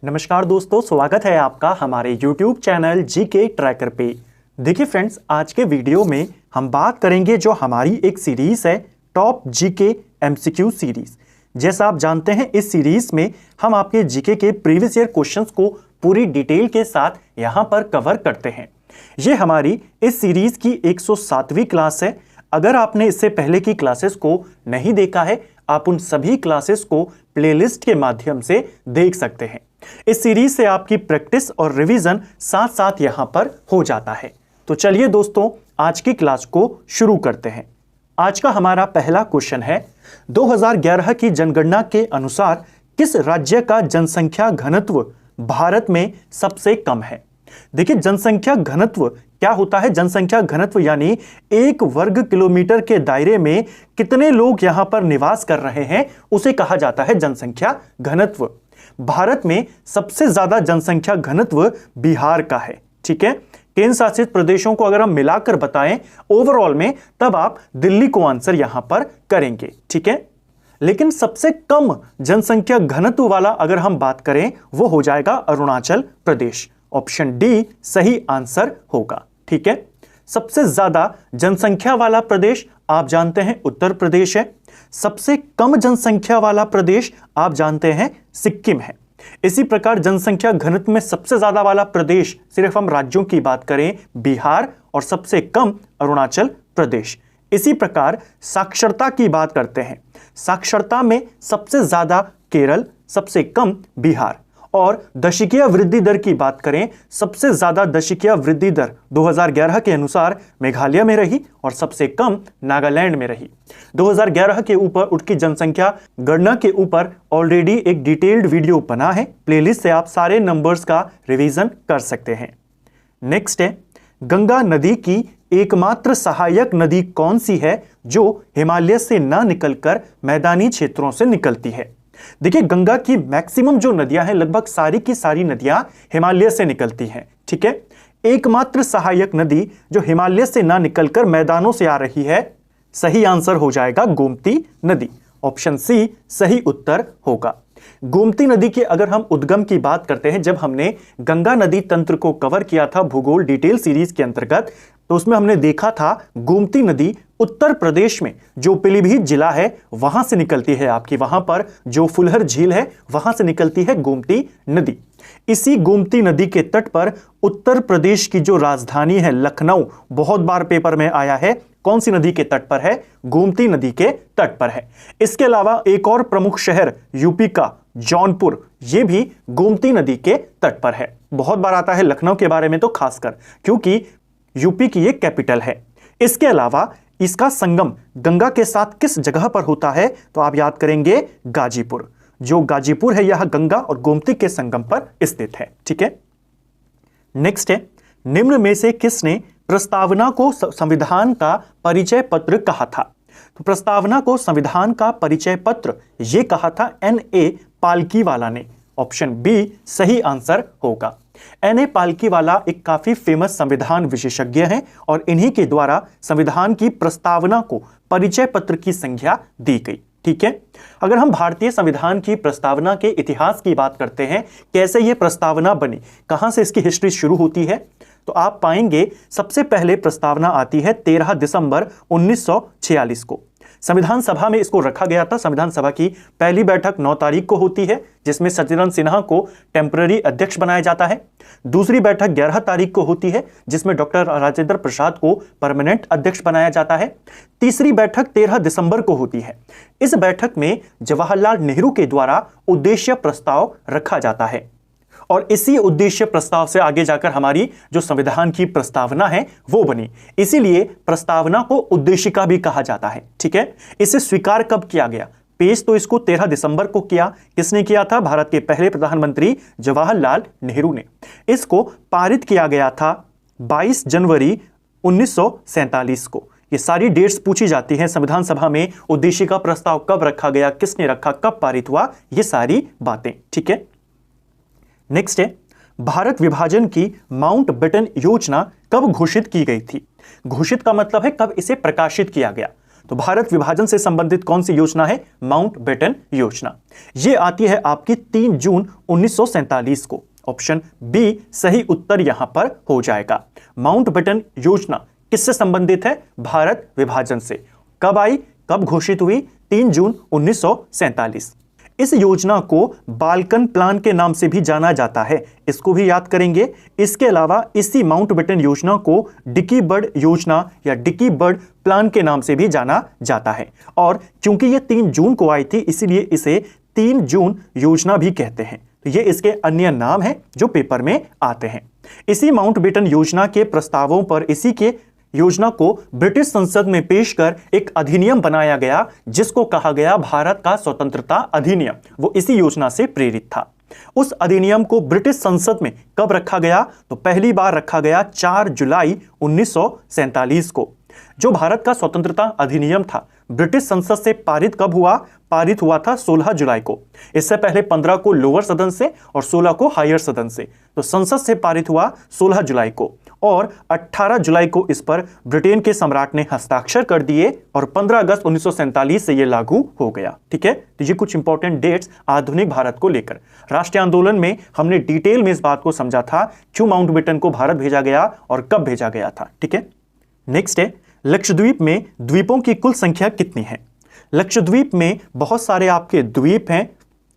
नमस्कार दोस्तों, स्वागत है आपका हमारे YouTube चैनल जीके ट्रैकर पे। देखिए फ्रेंड्स, आज के वीडियो में हम बात करेंगे जो हमारी एक सीरीज है टॉप जीके एमसीक्यू सीरीज। जैसा आप जानते हैं, इस सीरीज में हम आपके जीके के प्रीवियस ईयर क्वेश्चंस को पूरी डिटेल के साथ यहाँ पर कवर करते हैं। ये हमारी इस सीरीज की 107वीं क्लास है। अगर आपने इससे पहले की क्लासेस को नहीं देखा है, आप उन सभी क्लासेस को प्लेलिस्ट के माध्यम से देख सकते हैं। इस सीरीज से आपकी प्रैक्टिस और रिवीजन साथ साथ यहां पर हो जाता है। तो चलिए दोस्तों, आज की क्लास को शुरू करते हैं। आज का हमारा पहला क्वेश्चन है, 2011 की जनगणना के अनुसार किस राज्य का जनसंख्या घनत्व भारत में सबसे कम है? देखिए, जनसंख्या घनत्व क्या होता है? जनसंख्या घनत्व यानी 1 वर्ग किलोमीटर के दायरे में कितने लोग यहां पर निवास कर रहे हैं, उसे कहा जाता है जनसंख्या घनत्व। भारत में सबसे ज्यादा जनसंख्या घनत्व बिहार का है। ठीक है, केंद्र शासित प्रदेशों को अगर हम मिलाकर बताएं ओवरऑल में, तब आप दिल्ली को आंसर यहां पर करेंगे। ठीक है, लेकिन सबसे कम जनसंख्या घनत्व वाला अगर हम बात करें, वो हो जाएगा अरुणाचल प्रदेश। ऑप्शन डी सही आंसर होगा। ठीक है, सबसे ज्यादा जनसंख्या वाला प्रदेश आप जानते हैं उत्तर प्रदेश है। सबसे कम जनसंख्या वाला प्रदेश आप जानते हैं सिक्किम है। इसी प्रकार जनसंख्या घनत्व में सबसे ज्यादा वाला प्रदेश, सिर्फ हम राज्यों की बात करें, बिहार, और सबसे कम अरुणाचल प्रदेश। इसी प्रकार साक्षरता की बात करते हैं, साक्षरता में सबसे ज्यादा केरल, सबसे कम बिहार। और दशकीय वृद्धि दर की बात करें, सबसे ज्यादा दशकीय वृद्धि दर 2011 के अनुसार मेघालय में रही और सबसे कम नागालैंड में रही। 2011 के ऊपर उनकी जनसंख्या गणना के ऊपर ऑलरेडी एक डिटेल्ड वीडियो बना है, प्लेलिस्ट से आप सारे नंबर्स का रिवीजन कर सकते हैं। नेक्स्ट है, गंगा नदी की एकमात्र सहायक नदी कौन सी है जो हिमालय से न निकलकर मैदानी क्षेत्रों से निकलती है? देखिए, गंगा की मैक्सिमम जो नदियां हैं, लगभग सारी की सारी नदियां हिमालय से निकलती हैं। ठीक है, एकमात्र सहायक नदी जो हिमालय से ना निकलकर मैदानों से आ रही है, सही आंसर हो जाएगा गोमती नदी। ऑप्शन सी सही उत्तर होगा। गोमती नदी के अगर हम उद्गम की बात करते हैं, जब हमने गंगा नदी तंत्र को कवर किया था भूगोल डिटेल सीरीज के अंतर्गत, तो उसमें हमने देखा था गोमती नदी उत्तर प्रदेश में जो पीलीभीत जिला है वहां से निकलती है। आपकी वहां पर जो फुलहर झील है वहां से निकलती है गोमती नदी। इसी गोमती नदी के तट पर उत्तर प्रदेश की जो राजधानी है लखनऊ, बहुत बार पेपर में आया है, कौन सी नदी के तट पर है? गोमती नदी के तट पर है। इसके अलावा एक और प्रमुख शहर यूपी का जौनपुर, यह भी गोमती नदी के तट पर है। बहुत बार आता है लखनऊ के बारे में तो खासकर, क्योंकि यूपी की यह कैपिटल है। इसके अलावा इसका संगम गंगा के साथ किस जगह पर होता है? तो आप याद करेंगे गाजीपुर। जो गाजीपुर है यह गंगा और गोमती के संगम पर स्थित है। ठीक है, नेक्स्ट है, निम्न में से किसने प्रस्तावना को संविधान का परिचय पत्र कहा था? तो प्रस्तावना को संविधान का परिचय पत्र यह कहा था N.A. पालकीवाला ने। ऑप्शन बी सही आंसर होगा। N.A. पालकीवाला एक काफी फेमस संविधान विशेषज्ञ हैं और इन्हीं के द्वारा संविधान की प्रस्तावना को परिचय पत्र की संज्ञा दी गई। ठीक है, अगर हम भारतीय संविधान की प्रस्तावना के इतिहास की बात करते हैं, कैसे यह प्रस्तावना बनी, कहां से इसकी हिस्ट्री शुरू होती है, तो आप पाएंगे सबसे पहले प्रस्तावना आती है 13 दिसंबर 1946 को। संविधान सभा में इसको रखा गया था। संविधान सभा की पहली बैठक 9 तारीख को होती है, जिसमें सत्येंद्र सिन्हा को टेम्पररी अध्यक्ष बनाया जाता है। दूसरी बैठक 11 तारीख को होती है, जिसमें डॉक्टर राजेंद्र प्रसाद को परमानेंट अध्यक्ष बनाया जाता है। तीसरी बैठक 13 दिसंबर को होती है। इस बैठक में जवाहरलाल नेहरू के द्वारा उद्देश्य प्रस्ताव रखा जाता है और इसी उद्देश्य प्रस्ताव से आगे जाकर हमारी जो संविधान की प्रस्तावना है वो बनी। इसीलिए प्रस्तावना को उद्देशिका भी कहा जाता है। ठीक है, इसे स्वीकार कब किया गया? पेश तो इसको 13 दिसंबर को किया। किसने किया था? भारत के पहले प्रधानमंत्री जवाहरलाल नेहरू ने। इसको पारित किया गया था 22 जनवरी 1947 को। ये सारी डेट्स पूछी जाती हैं संविधान सभा में, उद्देशिका प्रस्ताव कब रखा गया, किसने रखा, कब पारित हुआ, ये सारी बातें। ठीक है, नेक्स्ट है, भारत विभाजन की माउंटबेटन योजना कब घोषित की गई थी? घोषित का मतलब है कब इसे प्रकाशित किया गया। तो भारत विभाजन से संबंधित कौन सी योजना है? माउंटबेटन योजना। यह आती है आपकी 3 जून 1947 को। ऑप्शन बी सही उत्तर यहां पर हो जाएगा। माउंटबेटन योजना किससे संबंधित है? भारत विभाजन से। कब आई, कब घोषित हुई? 3 जून 1947। इस योजना को बाल्कन प्लान के नाम से भी जाना जाता है, इसको भी याद करेंगे। इसके अलावा इसी माउंटबेटन योजना को डिकी बर्ड योजना या डिकी बर्ड प्लान के नाम से भी जाना जाता है। और क्योंकि ये 3 जून को आई थी, इसीलिए इसे 3 जून योजना भी कहते हैं। ये इसके अन्य नाम हैं जो पेपर में आते हैं। इसी माउंटबेटन योजना के प्रस्तावों पर इसी के योजना को ब्रिटिश संसद में पेश कर एक अधिनियम बनाया गया, जिसको कहा गया भारत का स्वतंत्रता अधिनियम। वो इसी योजना से प्रेरित था। उस अधिनियम को ब्रिटिश संसद में कब रखा गया? तो पहली बार रखा गया 4 जुलाई 1947 को। जो भारत का स्वतंत्रता अधिनियम था, ब्रिटिश संसद से पारित कब हुआ? पारित हुआ था 16 जुलाई को। इससे पहले 15 को लोअर सदन से और 16 को हायर सदन से। तो संसद से पारित हुआ 16 जुलाई को और 18 जुलाई को इस पर ब्रिटेन के सम्राट ने हस्ताक्षर कर दिए और 15 अगस्त 1947 से यह लागू हो गया। ठीक है, तो ये कुछ इंपॉर्टेंट डेट्स आधुनिक भारत को लेकर। राष्ट्रीय आंदोलन में हमने डिटेल में इस बात को समझा था, क्यों माउंटबेटन को भारत भेजा गया और कब भेजा गया था। ठीक है, नेक्स्ट है लक्षद्वीप में द्वीपों की कुल संख्या कितनी है? लक्षद्वीप में बहुत सारे आपके द्वीप हैं।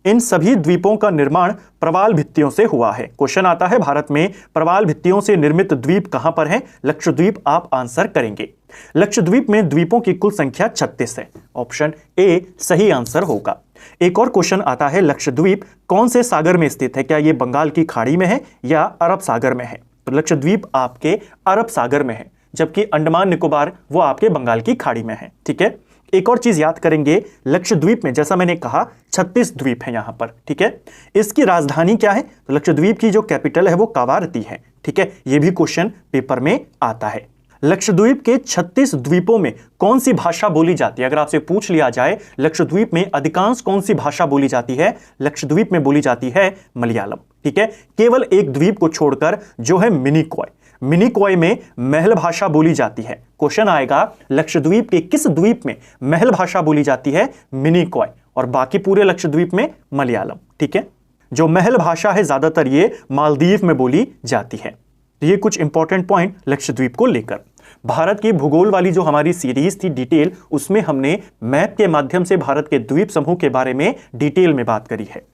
इन सभी द्वीपों का निर्माण प्रवाल भित्तियों से हुआ है। क्वेश्चन आता है भारत में प्रवाल भित्तियों से निर्मित द्वीप कहां पर है? लक्षद्वीप आप आंसर करेंगे। लक्षद्वीप में द्वीपों की कुल संख्या 36 है। ऑप्शन ए सही आंसर होगा। एक और क्वेश्चन आता है लक्षद्वीप कौन से सागर में स्थित है? क्या यह बंगाल की खाड़ी में है या अरब सागर में है? तो लक्षद्वीप आपके अरब सागर में है, जबकि अंडमान निकोबार वो आपके बंगाल की खाड़ी में है। ठीक है, एक और चीज याद करेंगे, लक्षद्वीप में जैसा मैंने कहा 36 द्वीप हैं यहां पर। ठीक है, इसकी राजधानी क्या है? तो लक्षद्वीप की जो कैपिटल है वो कावारती है। ठीक है, यह भी क्वेश्चन पेपर में आता है। लक्षद्वीप के 36 द्वीपों में कौन सी भाषा बोली जाती है? अगर आपसे पूछ लिया जाए लक्षद्वीप में अधिकांश कौन सी भाषा बोली जाती है? लक्षद्वीप में बोली जाती है मलयालम। ठीक है, केवल एक द्वीप को छोड़कर जो है मिनिकॉय। मिनिकॉय में महल भाषा बोली जाती है। क्वेश्चन आएगा लक्षद्वीप के किस द्वीप में महल भाषा बोली जाती है? मिनिकॉय। और बाकी पूरे लक्षद्वीप में मलयालम। ठीक है, जो महल भाषा है ज्यादातर ये मालदीव में बोली जाती है। तो ये कुछ इंपॉर्टेंट पॉइंट लक्षद्वीप को लेकर। भारत की भूगोल वाली जो हमारी सीरीज थी डिटेल, उसमें हमने मैप के माध्यम से भारत के द्वीप समूह के बारे में डिटेल में बात करी है।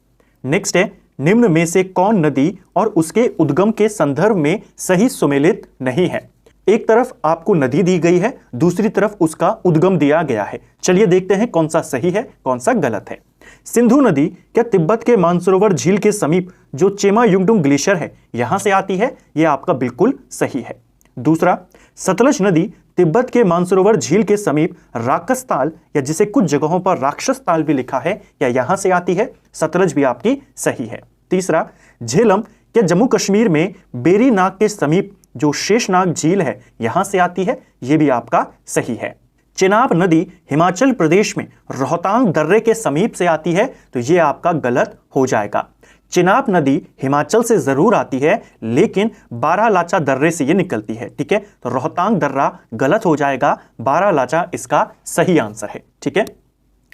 नेक्स्ट है निम्न में से कौन नदी और उसके उद्गम के संदर्भ में सही सुमेलित नहीं है? एक तरफ आपको नदी दी गई है, दूसरी तरफ उसका उद्गम दिया गया है। चलिए देखते हैं कौन सा सही है, कौन सा गलत है। सिंधु नदी क्या तिब्बत के मानसरोवर झील के समीप जो चेमा युंगडुंग ग्लेशियर है यहां से आती है? यह आपका बिल्कुल सही है। दूसरा, सतलज नदी तिब्बत के मानसरोवर झील के समीप राक्षस ताल या जिसे कुछ जगहों पर राक्षस ताल भी लिखा है, क्या यहां से आती है? सतलज भी आपकी सही है। तीसरा, झेलम क्या जम्मू कश्मीर में बेरी नाग के समीप जो शेषनाग झील है यहां से आती है? यह भी आपका सही है। चेनाब नदी हिमाचल प्रदेश में रोहतांग दर्रे के समीप से आती है, तो यह आपका गलत हो जाएगा। चेनाब नदी हिमाचल से जरूर आती है, लेकिन बारालाचा दर्रे से यह निकलती है। ठीक है, तो रोहतांग दर्रा गलत हो जाएगा, बारालाचा इसका सही आंसर है। ठीक है,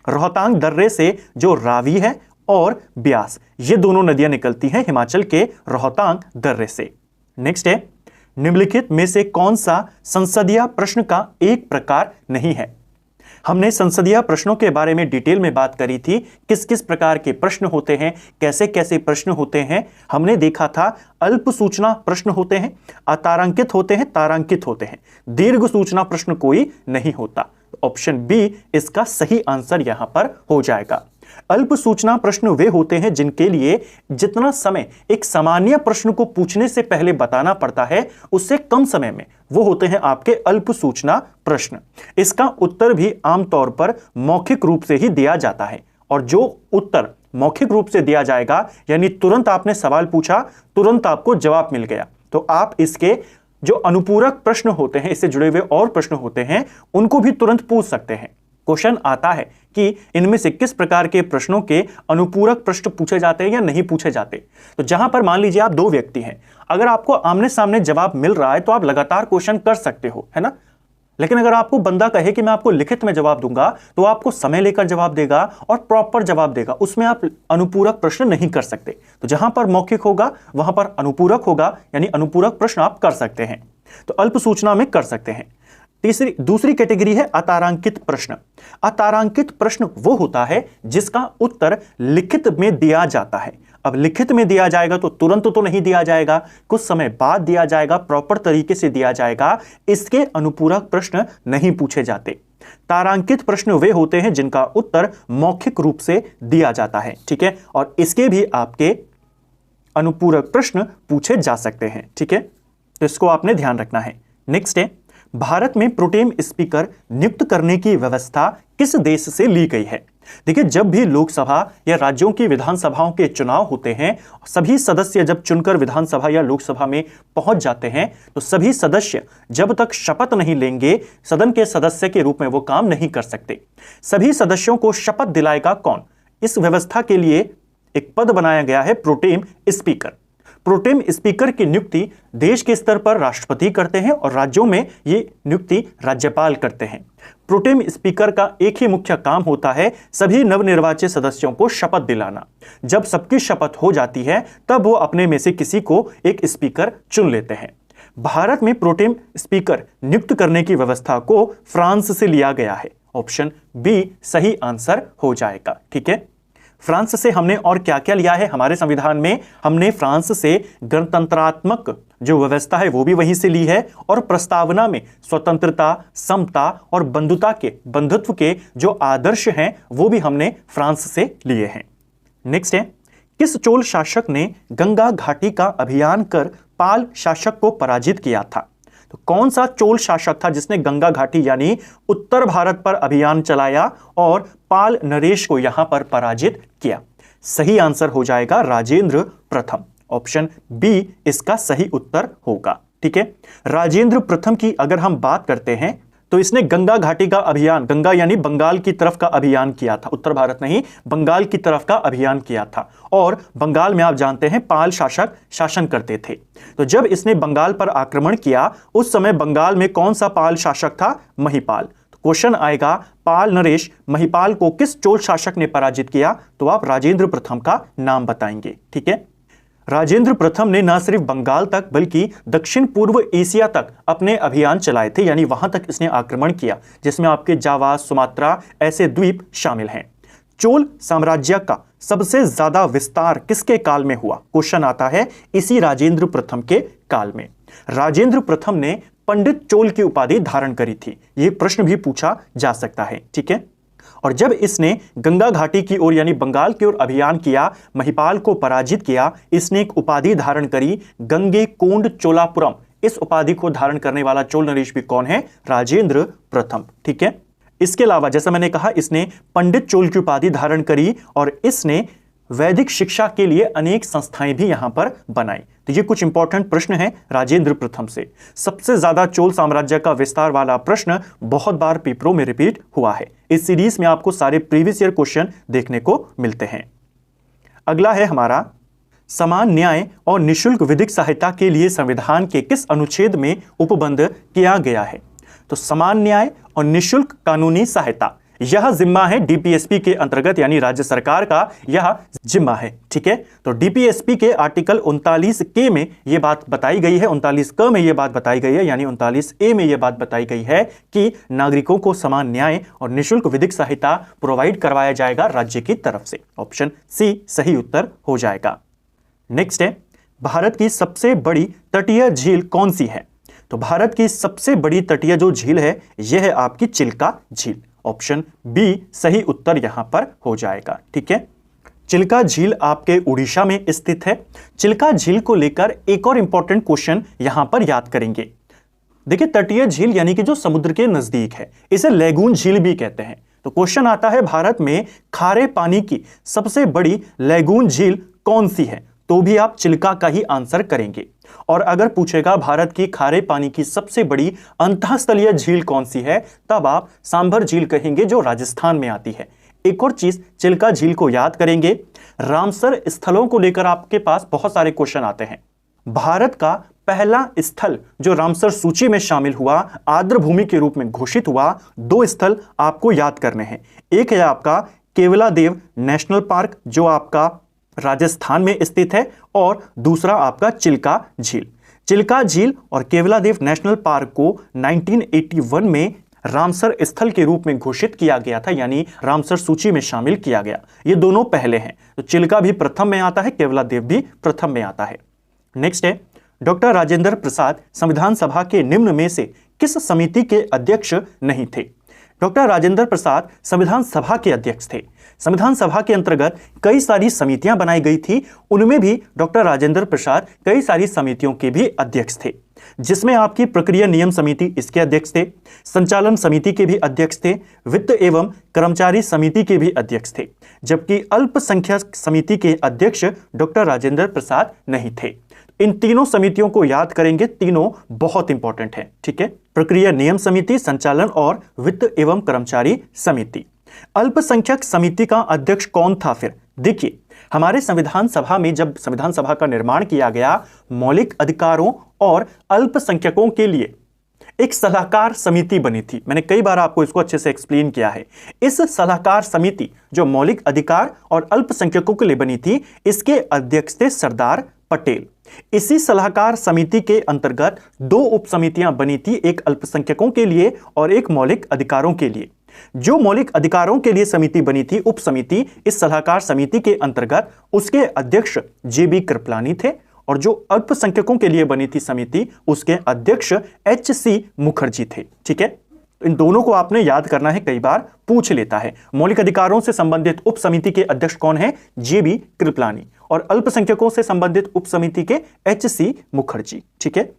रोहतांग दर्रे से जो रावी है और ब्यास, ये दोनों नदियां निकलती हैं हिमाचल के रोहतांग दर्रे से। नेक्स्ट है निम्नलिखित में से कौन सा संसदीय प्रश्न का एक प्रकार नहीं है? हमने संसदीय प्रश्नों के बारे में डिटेल में बात करी थी, किस किस प्रकार के प्रश्न होते हैं, कैसे कैसे प्रश्न होते हैं। हमने देखा था अल्प सूचना प्रश्न होते हैं, अतारांकित होते हैं, तारांकित होते हैं, दीर्घ सूचना प्रश्न कोई नहीं होता। ऑप्शन बी इसका सही आंसर यहां पर हो जाएगा। अल्प सूचना प्रश्न वे होते हैं जिनके लिए जितना समय एक सामान्य प्रश्न को पूछने से पहले बताना पड़ता है, उससे कम समय में वो होते हैं आपके अल्प सूचना प्रश्न। इसका उत्तर भी आमतौर पर मौखिक रूप से ही दिया जाता है, और जो उत्तर मौखिक रूप से दिया जाएगा यानी तुरंत आपने सवाल पूछा, तुरंत आपको जवाब मिल गया, तो आप इसके जो अनुपूरक प्रश्न होते हैं, इससे जुड़े हुए और प्रश्न होते हैं, उनको भी तुरंत पूछ सकते हैं। क्वेश्चन आता है कि इनमें से किस प्रकार के प्रश्नों के अनुपूरक प्रश्न पूछे जाते हैं या नहीं पूछे जाते। तो जहां पर मान लीजिए आप दो व्यक्ति हैं, अगर आपको आमने सामने जवाब मिल रहा है तो आप लगातार क्वेश्चन कर सकते हो, है ना। लेकिन अगर आपको बंदा कहे कि मैं आपको लिखित में जवाब दूंगा, तो आपको समय लेकर जवाब देगा और प्रॉपर जवाब देगा, उसमें आप अनुपूरक प्रश्न नहीं कर सकते। तो जहां पर मौखिक होगा वहां पर अनुपूरक होगा, यानी अनुपूरक प्रश्न आप कर सकते हैं। तो अल्प सूचना में कर सकते हैं। दूसरी कैटेगरी है अतारांकित प्रश्न। अतारांकित प्रश्न वो होता है जिसका उत्तर लिखित में दिया जाता है। अब लिखित में दिया जाएगा तो तुरंत तो नहीं दिया जाएगा, कुछ समय बाद दिया जाएगा, प्रॉपर तरीके से दिया जाएगा। इसके अनुपूरक प्रश्न नहीं पूछे जाते। तारांकित प्रश्न वे होते हैं जिनका उत्तर मौखिक रूप से दिया जाता है, ठीक है, और इसके भी आपके अनुपूरक प्रश्न पूछे जा सकते हैं, ठीक है, तो इसको आपने ध्यान रखना है। नेक्स्ट है, भारत में प्रोटेम स्पीकर नियुक्त करने की व्यवस्था किस देश से ली गई है? देखिए, जब भी लोकसभा या राज्यों की विधानसभाओं के चुनाव होते हैं, सभी सदस्य जब चुनकर विधानसभा या लोकसभा में पहुंच जाते हैं, तो सभी सदस्य जब तक शपथ नहीं लेंगे, सदन के सदस्य के रूप में वो काम नहीं कर सकते। सभी सदस्यों को शपथ दिलाएगा कौन? इस व्यवस्था के लिए एक पद बनाया गया है, प्रोटेम स्पीकर। प्रोटेम स्पीकर की नियुक्ति देश के स्तर पर राष्ट्रपति करते हैं और राज्यों में ये नियुक्ति राज्यपाल करते हैं। प्रोटेम स्पीकर का एक ही मुख्य काम होता है सभी नवनिर्वाचित सदस्यों को शपथ दिलाना। जब सबकी शपथ हो जाती है तब वो अपने में से किसी को एक स्पीकर चुन लेते हैं। भारत में प्रोटेम स्पीकर नियुक्त करने की व्यवस्था को फ्रांस से लिया गया है। ऑप्शन बी सही आंसर हो जाएगा, ठीक है। फ्रांस से हमने और क्या क्या लिया है हमारे संविधान में? हमने फ्रांस से गणतंत्रात्मक जो व्यवस्था है वो भी वहीं से ली है, और प्रस्तावना में स्वतंत्रता, समता और बंधुत्व के जो आदर्श हैं वो भी हमने फ्रांस से लिए हैं। नेक्स्ट है, किस चोल शासक ने गंगा घाटी का अभियान कर पाल शासक को पराजित किया था? तो कौन सा चोल शासक था जिसने गंगा घाटी यानी उत्तर भारत पर अभियान चलाया और पाल नरेश को यहां पर पराजित किया? सही आंसर हो जाएगा राजेंद्र प्रथम। ऑप्शन बी इसका सही उत्तर होगा, ठीक है। राजेंद्र प्रथम की अगर हम बात करते हैं तो इसने गंगा घाटी का अभियान, गंगा यानी बंगाल की तरफ का अभियान किया था, उत्तर भारत नहीं बंगाल की तरफ का अभियान किया था। और बंगाल में आप जानते हैं पाल शासक शासन करते थे। तो जब इसने बंगाल पर आक्रमण किया उस समय बंगाल में कौन सा पाल शासक था? महिपाल। तो क्वेश्चन आएगा पाल नरेश महिपाल को किस चोल शासक ने पराजित किया? तो आप राजेंद्र प्रथम का नाम बताएंगे, ठीक है। राजेंद्र प्रथम ने न सिर्फ बंगाल तक बल्कि दक्षिण पूर्व एशिया तक अपने अभियान चलाए थे, यानी वहां तक इसने आक्रमण किया जिसमें आपके जावा, सुमात्रा ऐसे द्वीप शामिल हैं। चोल साम्राज्य का सबसे ज्यादा विस्तार किसके काल में हुआ? क्वेश्चन आता है इसी राजेंद्र प्रथम के काल में। राजेंद्र प्रथम ने पंडित चोल की उपाधि धारण करी थी, यह प्रश्न भी पूछा जा सकता है, ठीक है। और जब इसने गंगा घाटी की ओर यानी बंगाल की ओर अभियान किया, महिपाल को पराजित किया, इसने एक उपाधि धारण करी गंगे कोंड चोलापुरम। इस उपाधि को धारण करने वाला चोल नरेश भी कौन है? राजेंद्र प्रथम, ठीक है। इसके अलावा जैसा मैंने कहा इसने पंडित चोल की उपाधि धारण करी और इसने वैदिक शिक्षा के लिए अनेक संस्थाएं भी यहां पर बनाई। तो ये कुछ इंपॉर्टेंट प्रश्न हैं राजेंद्र प्रथम से। सबसे ज्यादा चोल साम्राज्य का विस्तार वाला प्रश्न बहुत बार पेपरों में रिपीट हुआ है। इस सीरीज में आपको सारे प्रीवियस ईयर क्वेश्चन देखने को मिलते हैं। अगला है हमारा समान न्याय और निःशुल्क विधिक सहायता के लिए संविधान के किस अनुच्छेद में उपबंध किया गया है? तो समान न्याय और निःशुल्क कानूनी सहायता यह जिम्मा है डीपीएसपी के अंतर्गत, यानी राज्य सरकार का यह जिम्मा है, ठीक है। तो डीपीएसपी के आर्टिकल 39 के में यह बात बताई गई है, 39 क में यह बात बताई गई है, यानी 39 ए में यह बात बताई गई है कि नागरिकों को समान न्याय और निःशुल्क विधिक सहायता प्रोवाइड करवाया जाएगा राज्य की तरफ से। ऑप्शन सी सही उत्तर हो जाएगा। नेक्स्ट है, भारत की सबसे बड़ी तटीय झील कौन सी है? तो भारत की सबसे बड़ी तटीय जो झील है यह है आपकी चिल्का झील। ऑप्शन बी सही उत्तर यहां पर हो जाएगा, ठीक है। चिल्का झील आपके उड़ीसा में स्थित है। चिल्का झील को लेकर एक और इंपॉर्टेंट क्वेश्चन यहां पर याद करेंगे। देखिए, तटीय झील यानी कि जो समुद्र के नजदीक है, इसे लैगून झील भी कहते हैं। तो क्वेश्चन आता है भारत में खारे पानी की सबसे बड़ी लैगून झील कौन सी है? तो भी आप चिल्का का ही आंसर करेंगे। और अगर पूछेगा भारत की खारे पानी की सबसे बड़ी अंतःस्थलीय झील कौन सी है, तब आप सांभर झील कहेंगे जो राजस्थान में आती है। एक और चीज चिल्का झील को याद करेंगे, रामसर स्थलों को लेकर आपके पास बहुत सारे क्वेश्चन आते हैं। भारत का पहला स्थल जो रामसर सूची में शामिल हुआ, आर्द्र भूमि के रूप में घोषित हुआ, 2 स्थल आपको याद करने हैं। एक है आपका केवलादेव नेशनल पार्क जो आपका राजस्थान में स्थित है, और दूसरा आपका चिल्का झील। चिल्का झील और केवलादेव नेशनल पार्क को 1981 में रामसर स्थल के रूप में घोषित किया गया था, यानी रामसर सूची में शामिल किया गया। ये दोनों पहले हैं, तो चिल्का भी प्रथम में आता है, केवलादेव भी प्रथम में आता है। नेक्स्ट है, डॉक्टर राजेंद्र प्रसाद संविधान सभा के निम्न में से किस समिति के अध्यक्ष नहीं थे? डॉक्टर राजेंद्र प्रसाद संविधान सभा के अध्यक्ष थे। संविधान सभा के अंतर्गत कई सारी समितियां बनाई गई थी, उनमें भी डॉक्टर राजेंद्र प्रसाद कई सारी समितियों के भी अध्यक्ष थे, जिसमें आपकी प्रक्रिया नियम समिति इसके अध्यक्ष थे, संचालन समिति के भी अध्यक्ष थे, वित्त एवं कर्मचारी समिति के भी अध्यक्ष थे, जबकि अल्पसंख्यक समिति के अध्यक्ष डॉक्टर राजेंद्र प्रसाद नहीं थे। इन तीनों समितियों को याद करेंगे, तीनों बहुत इंपॉर्टेंट है, ठीक है। प्रक्रिया नियम समिति, संचालन और वित्त एवं कर्मचारी समिति। अल्पसंख्यक समिति का अध्यक्ष कौन था? फिर देखिए, हमारे संविधान सभा में जब संविधान सभा का निर्माण किया गया, मौलिक अधिकारों और अल्पसंख्यकों के लिए एक सलाहकार समिति बनी थी। मैंने कई बार आपको इसको अच्छे से एक्सप्लेन किया है। इस सलाहकार समिति जो मौलिक अधिकार और अल्पसंख्यकों के लिए बनी थी, इसके अध्यक्ष थे सरदार पटेल। इसी सलाहकार समिति के अंतर्गत 2 उप समितियां बनी थी, एक अल्पसंख्यकों के लिए और एक मौलिक अधिकारों के लिए। जो मौलिक अधिकारों के लिए समिति बनी थी, उप समिति, इस सलाहकार समिति के अंतर्गत उसके अध्यक्ष JB कृपलानी थे, और जो अल्पसंख्यकों के लिए बनी थी समिति, उसके अध्यक्ष HC मुखर्जी थे, ठीक है। इन दोनों को आपने याद करना है, कई बार पूछ लेता है। मौलिक अधिकारों से संबंधित उप समिति के अध्यक्ष कौन है? JB कृपलानी, और अल्पसंख्यकों से संबंधित उप समिति के HC मुखर्जी, ठीक है।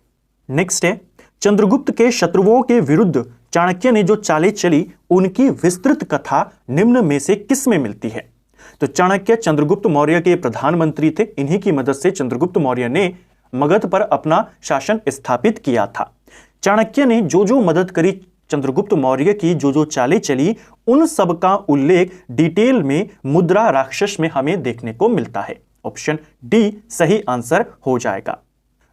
नेक्स्ट है, चंद्रगुप्त के शत्रुओं के विरुद्ध चाणक्य ने जो चालें चली, उनकी विस्तृत कथा निम्न में से किस में मिलती है? तो चाणक्य चंद्रगुप्त मौर्य के प्रधानमंत्री थे। इन्हीं की मदद से चंद्रगुप्त मौर्य ने मगध पर अपना शासन स्थापित किया था। चाणक्य ने जो जो मदद करी चंद्रगुप्त मौर्य की, जो जो चालें चली, उन सब का उल्लेख डिटेल में मुद्रा राक्षस में हमें देखने को मिलता है। ऑप्शन डी सही आंसर हो जाएगा।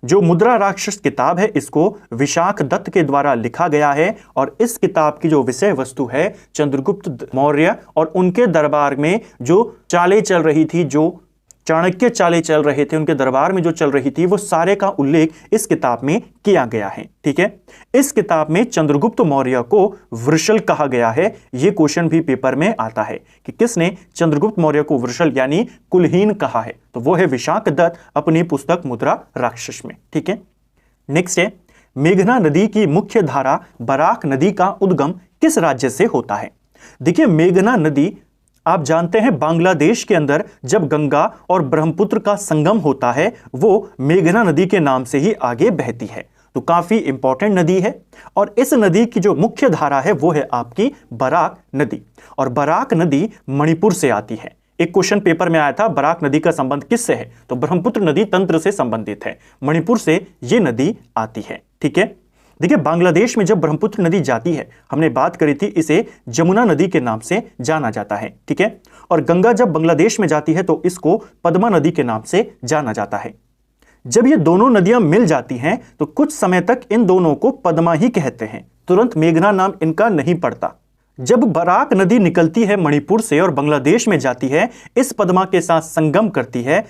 जो मुद्रा राक्षस किताब है, इसको विशाख दत्त के द्वारा लिखा गया है, और इस किताब की जो विषय वस्तु है, चंद्रगुप्त मौर्य और उनके दरबार में जो चालें चल रही थी, जो चाणक्य चालें चल रहे थे, उनके दरबार में जो चल रही थी, वो सारे का उल्लेख इस किताब में किया गया है, ठीक है। इस किताब में चंद्रगुप्त मौर्य को वृषल कहा गया है। यह क्वेश्चन भी पेपर में आता है कि किसने चंद्रगुप्त मौर्य को वृषल यानी कुलहीन कहा है, तो वो है विशाख दत्त अपनी पुस्तक मुद्रा राक्षस में, ठीक है। नेक्स्ट है, मेघना नदी की मुख्य धारा बराक नदी का उद्गम किस राज्य से होता है? देखिए, मेघना नदी आप जानते हैं बांग्लादेश के अंदर जब गंगा और ब्रह्मपुत्र का संगम होता है, वो मेघना नदी के नाम से ही आगे बहती है, तो काफी इंपॉर्टेंट नदी है। और इस नदी की जो मुख्य धारा है वो है आपकी बराक नदी, और बराक नदी मणिपुर से आती है। एक क्वेश्चन पेपर में आया था, बराक नदी का संबंध किससे है? तो ब्रह्मपुत्र नदी तंत्र से संबंधित है, मणिपुर से ये नदी आती है, ठीक है। देखिए, बांग्लादेश में जब ब्रह्मपुत्र नदी जाती है, हमने बात करी थी, इसे जमुना नदी के नाम से जाना जाता है, ठीक है। और गंगा जब बांग्लादेश में जाती है तो इसको पद्मा नदी के नाम से जाना जाता है। जब ये दोनों नदियां मिल जाती हैं तो कुछ समय तक इन दोनों को पद्मा ही कहते हैं, तुरंत मेघना नाम इनका नहीं पड़ता। जब बराक नदी निकलती है मणिपुर से और बांग्लादेश में जाती है, इस पद्मा के साथ संगम करती है,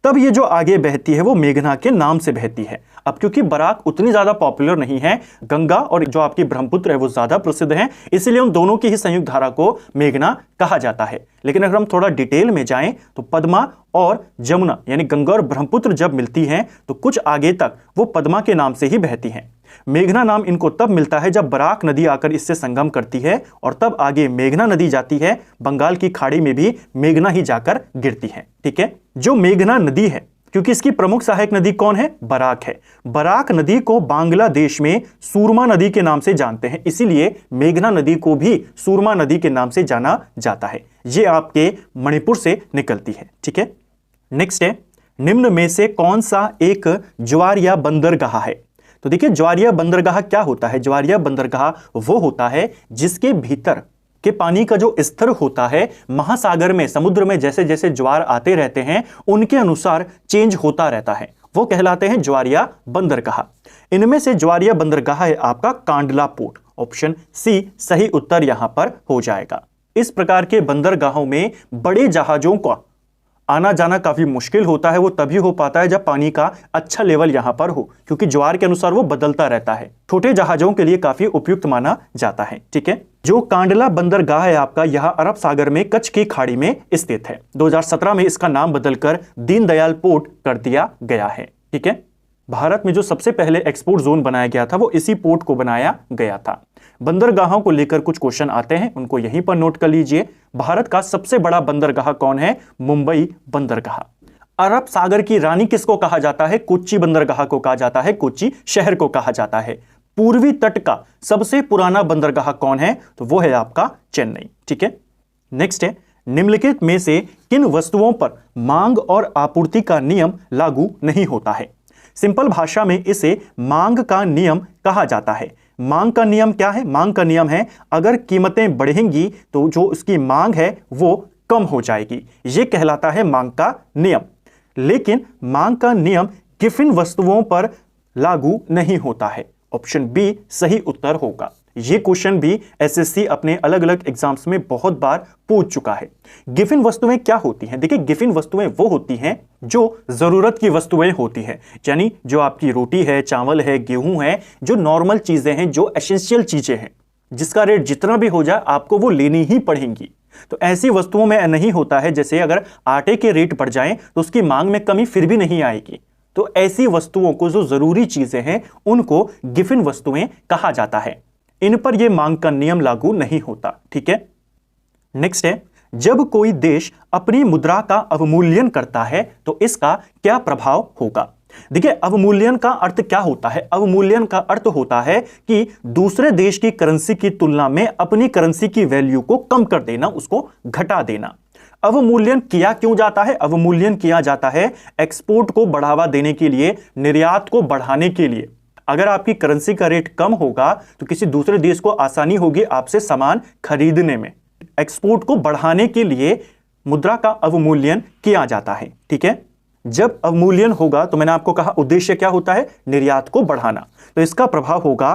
तब ये जो आगे बहती है वो मेघना के नाम से बहती है। अब क्योंकि बराक उतनी ज्यादा पॉपुलर नहीं है, गंगा और जो आपकी ब्रह्मपुत्र है वो ज्यादा प्रसिद्ध है, इसलिए उन दोनों की ही संयुक्त धारा को मेघना कहा जाता है। लेकिन अगर हम थोड़ा डिटेल में जाएं तो पद्मा और जमुना यानी गंगा और ब्रह्मपुत्र जब मिलती हैं तो कुछ आगे तक वो पद्मा के नाम से ही बहती हैं। मेघना नाम इनको तब मिलता है जब बराक नदी आकर इससे संगम करती है, और तब आगे मेघना नदी जाती है, बंगाल की खाड़ी में भी मेघना ही जाकर गिरती है, ठीक है। जो मेघना नदी है, क्योंकि इसकी प्रमुख सहायक नदी कौन है? बराक है। बराक नदी को बांग्लादेश में सूरमा नदी के नाम से जानते हैं, इसीलिए मेघना नदी को भी सूरमा नदी के नाम से जाना जाता है। ये आपके मणिपुर से निकलती है, ठीक है। नेक्स्ट है, निम्न में से कौन सा एक ज्वारिया बंदरगाह है? तो देखिए, ज्वारिया बंदरगाह क्या होता है? ज्वारिया बंदरगाह वो होता है जिसके भीतर के पानी का जो स्तर होता है, महासागर में, समुद्र में जैसे जैसे ज्वार आते रहते हैं, उनके अनुसार चेंज होता रहता है, वो कहलाते हैं ज्वारिया बंदरगाह। इनमें से ज्वारिया बंदरगाह है आपका कांडला पोर्ट। ऑप्शन सी सही उत्तर यहां पर हो जाएगा। इस प्रकार के बंदरगाहों में बड़े जहाजों का आना जाना काफी मुश्किल होता है। वो तभी हो पाता है जब पानी का अच्छा लेवल यहां पर हो, क्योंकि ज्वार के अनुसार वो बदलता रहता है। छोटे जहाजों के लिए काफी उपयुक्त माना जाता है। ठीक है, जो कांडला बंदरगाह है आपका, यह अरब सागर में कच्छ की खाड़ी में स्थित है। 2017 में इसका नाम बदलकर दीनदयाल पोर्ट कर दिया गया है। ठीक है, भारत में जो सबसे पहले एक्सपोर्ट जोन बनाया गया था वो इसी पोर्ट को बनाया गया था। बंदरगाहों को लेकर कुछ क्वेश्चन आते हैं, उनको यहीं पर नोट कर लीजिए। भारत का सबसे बड़ा बंदरगाह कौन है? मुंबई बंदरगाह। अरब सागर की रानी किसको कहा जाता है? कोच्चि बंदरगाह को कहा जाता है, कोच्चि शहर को कहा जाता है। पूर्वी तट का सबसे पुराना बंदरगाह कौन है? तो वो है आपका चेन्नई। ठीक है, नेक्स्ट है, निम्नलिखित में से किन वस्तुओं पर मांग और आपूर्ति का नियम लागू नहीं होता है? सिंपल भाषा में इसे मांग का नियम कहा जाता है। मांग का नियम क्या है? मांग का नियम है अगर कीमतें बढ़ेंगी तो जो उसकी मांग है वो कम हो जाएगी, ये कहलाता है मांग का नियम। लेकिन मांग का नियम किन वस्तुओं पर लागू नहीं होता है? ऑप्शन बी सही उत्तर होगा। ये क्वेश्चन भी एसएससी अपने अलग अलग एग्जाम्स में बहुत बार पूछ चुका है। गिवन वस्तुएं क्या होती हैं? देखिए, गिवन वस्तुएं वो होती हैं जो जरूरत की वस्तुएं होती हैं, यानी जो आपकी रोटी है, चावल है, गेहूं है, जो नॉर्मल चीजें हैं, जो एसेंशियल चीजें हैं, जिसका रेट जितना भी हो जाए आपको वो लेनी ही पड़ेंगी। तो ऐसी वस्तुओं में नहीं होता है जैसे अगर आटे के रेट बढ़ जाएं तो उसकी मांग में कमी फिर भी नहीं आएगी। तो ऐसी वस्तुओं को, जो जरूरी चीजें हैं, उनको गिवन वस्तुएं कहा जाता है। इन पर यह मांग का नियम लागू नहीं होता। ठीक है, नेक्स्ट है, जब कोई देश अपनी मुद्रा का अवमूल्यन करता है तो इसका क्या प्रभाव होगा? देखिए, अवमूल्यन का अर्थ क्या होता है? अवमूल्यन का अर्थ होता है कि दूसरे देश की करेंसी की तुलना में अपनी करेंसी की वैल्यू को कम कर देना, उसको घटा देना। अवमूल्यन किया क्यों जाता है? अवमूल्यन किया जाता है एक्सपोर्ट को बढ़ावा देने के लिए, निर्यात को बढ़ाने के लिए। अगर आपकी करेंसी का रेट कम होगा तो किसी दूसरे देश को आसानी होगी आपसे सामान खरीदने में। एक्सपोर्ट को बढ़ाने के लिए मुद्रा का अवमूल्यन किया जाता है। ठीक है, जब अवमूल्यन होगा तो मैंने आपको कहा उद्देश्य क्या होता है? निर्यात को बढ़ाना। तो इसका प्रभाव होगा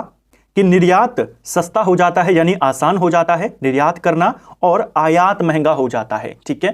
कि निर्यात सस्ता हो जाता है, यानी आसान हो जाता है निर्यात करना, और आयात महंगा हो जाता है। ठीक है,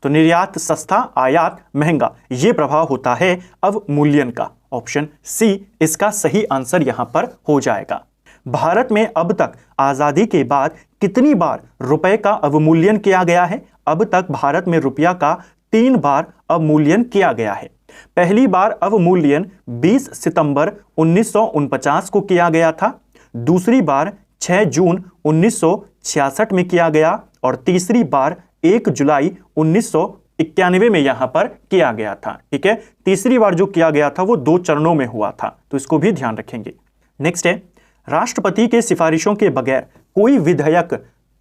तो निर्यात सस्ता, आयात महंगा, यह प्रभाव होता है अवमूल्यन का। ऑप्शन सी इसका सही आंसर यहां पर हो जाएगा। भारत में अब तक आजादी के बाद कितनी बार रुपए का अवमूल्यन किया गया है? अब तक भारत में रुपया का 3 बार अवमूल्यन किया गया है। पहली बार अवमूल्यन 20 सितंबर 1949 को किया गया था। दूसरी बार 6 जून 1966 में किया गया, और तीसरी बार 1 जुलाई 1991 में यहां पर किया गया था। ठीक है, तीसरी बार जो किया गया था वो 2 चरणों में हुआ था, तो इसको भी ध्यान रखेंगे। नेक्स्ट है, राष्ट्रपति के सिफारिशों के बगैर कोई विधेयक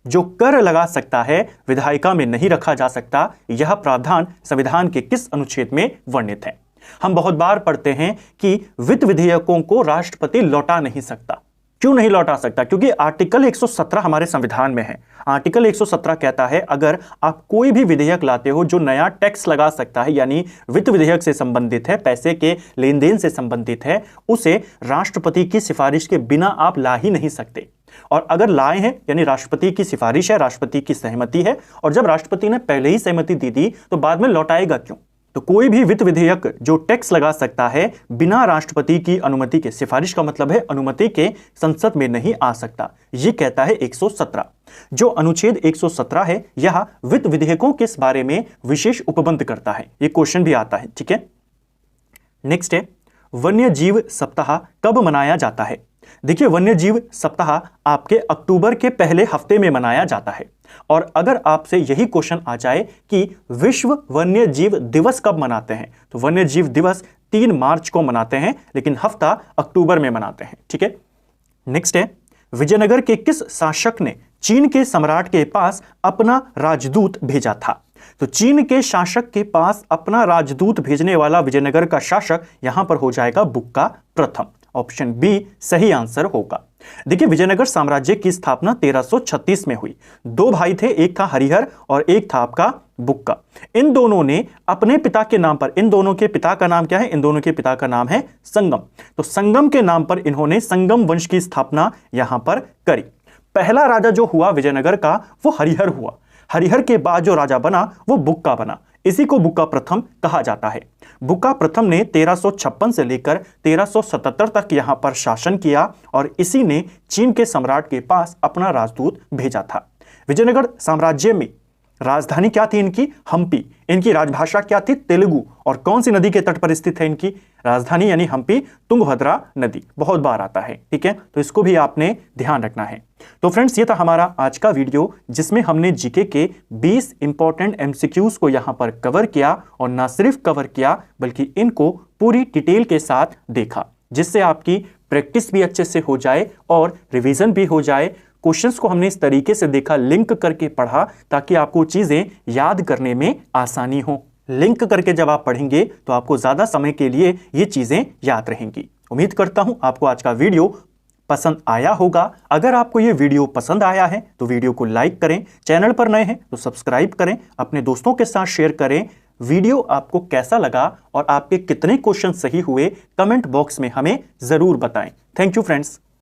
जो कर लगा सकता है विधायिका में नहीं रखा जा सकता। यह प्रावधान संविधान के किस अनुच्छेद में वर्णित है? हम बहुत बार पढ़ते हैं कि वित्त विधेयकों को राष्ट्रपति लौटा नहीं सकता। क्यों नहीं लौटा सकता? क्योंकि आर्टिकल 117 हमारे संविधान में है। आर्टिकल 117 कहता है अगर आप कोई भी विधेयक लाते हो जो नया टैक्स लगा सकता है, यानी वित्त विधेयक से संबंधित है, पैसे के लेन देन से संबंधित है, उसे राष्ट्रपति की सिफारिश के बिना आप ला ही नहीं सकते। और अगर लाए हैं यानी राष्ट्रपति की सिफारिश है, राष्ट्रपति की सहमति है, और जब राष्ट्रपति ने पहले ही सहमति दे दी तो बाद में लौटाएगा क्यों? तो कोई भी वित्त विधेयक जो टैक्स लगा सकता है बिना राष्ट्रपति की अनुमति के, सिफारिश का मतलब है अनुमति के, संसद में नहीं आ सकता। यह कहता है 117। जो अनुच्छेद 117 है यह वित्त विधेयकों के बारे में विशेष उपबंध करता है। यह क्वेश्चन भी आता है। ठीक है, नेक्स्ट है, वन्य जीव सप्ताह कब मनाया जाता है? देखिए, वन्य जीव सप्ताह आपके अक्टूबर के पहले हफ्ते में मनाया जाता है। और अगर आपसे यही क्वेश्चन आ जाए कि विश्व वन्य जीव दिवस कब मनाते हैं, तो वन्य जीव दिवस 3 मार्च को मनाते हैं, लेकिन हफ्ता अक्टूबर में मनाते हैं। ठीक है, नेक्स्ट है, विजयनगर के किस शासक ने चीन के सम्राट के पास अपना राजदूत भेजा था? तो चीन के शासक के पास अपना राजदूत भेजने वाला विजयनगर का शासक यहां पर हो जाएगा बुक्का प्रथम। ऑप्शन बी सही आंसर होगा। देखिए, विजयनगर साम्राज्य की स्थापना 1336 में हुई। दो भाई थे, एक था हरिहर और एक था आपका बुक्का। इन दोनों ने अपने पिता के नाम पर, इन दोनों के पिता का नाम क्या है? इन दोनों के पिता का नाम है संगम। तो संगम के नाम पर इन्होंने संगम वंश की स्थापना यहां पर करी। पहला राजा जो हुआ विजयनगर का वो हरिहर हुआ। हरिहर के बाद जो राजा बना वो बुक्का बना। इसी को बुक्का प्रथम कहा जाता है। बुक्का प्रथम ने 1356 से लेकर 1377 तक यहां पर शासन किया और इसी ने चीन के सम्राट के पास अपना राजदूत भेजा था। विजयनगर साम्राज्य में राजधानी क्या थी इनकी? हम्पी। इनकी राजभाषा क्या थी? तेलुगु। और कौन सी नदी के तट पर स्थित है इनकी राजधानी यानी हम्पी? तुंगभद्रा नदी। बहुत बार आता है, ठीक है, तो इसको भी आपने ध्यान रखना है। तो फ्रेंड्स, ये था हमारा आज का वीडियो जिसमें हमने जीके के 20 इंपॉर्टेंट एमसीक्यूज को यहां पर कवर किया और ना सिर्फ कवर किया बल्कि इनको पूरी डिटेल के साथ देखा, जिससे आपकी प्रैक्टिस भी अच्छे से हो जाए और रिवीजन भी हो जाए। क्वेश्चंस को हमने इस तरीके से देखा, लिंक करके पढ़ा, ताकि आपको चीजें याद करने में आसानी हो। लिंक करके जब आप पढ़ेंगे तो आपको ज्यादा समय के लिए ये चीजें याद रहेंगी। उम्मीद करता हूं आपको आज का वीडियो पसंद आया होगा। अगर आपको ये वीडियो पसंद आया है तो वीडियो को लाइक करें, चैनल पर नए हैं तो सब्सक्राइब करें, अपने दोस्तों के साथ शेयर करें। वीडियो आपको कैसा लगा और आपके कितने क्वेश्चन सही हुए कमेंट बॉक्स में हमें जरूर बताएं। Thank you friends.